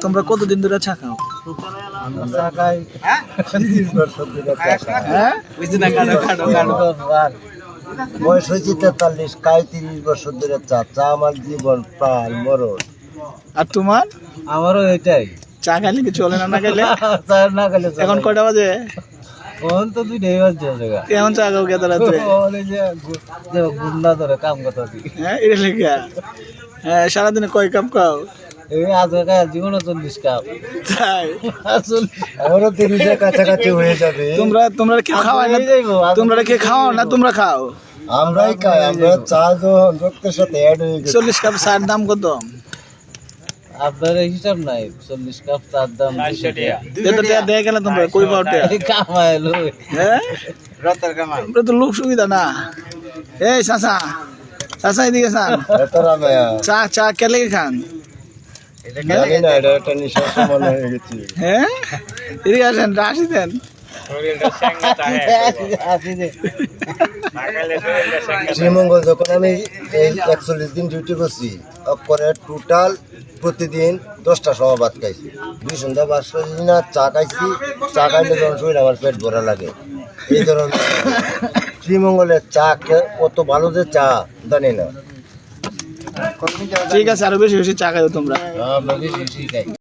তোমরা কতদিন ধরে চা খাও? বয়স হয়েছে 43, কাই 30 বছর ধরে চা। চা আমার জীবন, প্রাণ, মরণ। আর তোমার? আমারও এটাই। চা খাইলে কি চলে না? না খাইলে চা না খেলে এখন কয়টা বাজে? এখন তো 2টাই বাজছে। কেমন চা খাও কে রাত্রে? গুন্ডা ধরে কাম করতে। হ্যাঁ এটা লেখা। হ্যাঁ সারাদিনে কয় কাপ খাও? এই আজকে জীবনে 40 কাপ। তাই আমারও 30-এর কাছাকাছি হয়ে যাবে। তোমরা কি খাওয়াই না? তোমরা কি খাও না? তোমরা খাও? আমরাই খাই। আমরা চা রক্তের সাথে অ্যাড হয়ে গেছে। 40 কাপ চার দাম কত? আপনার হিসাব নাই। 40 কাপ চার দাম 200 টাকা। দেয় গেলে তোমরা কই পাও? কামাইলো। হ্যাঁ রতের কামাই। তোমরা তো লোক সুবিধা না। এই চাচা চাচা এদিকে চান। চা চা কে লেগে খান? জানি না, এটা একটা নেশার সমান হয়ে গেছে। হ্যাঁ এদিকে আসেন, আসি দেন। শ্রীমঙ্গল যখন আমি এই 41 দিন ডিউটি করছি, করে টোটাল প্রতিদিন 10টা সভা ভাত খাইছি। 2 সন্ধ্যা ভাত খাইছি না, চা খাইছি। চা খাইলে যখন শরীর আমার পেট ভরা লাগে। এই ধরনের শ্রীমঙ্গলের চা কত ভালো যে চা জানি না। ঠিক আছে, আরো বেশি বেশি চা খাইও তোমরা। বেশি খাই।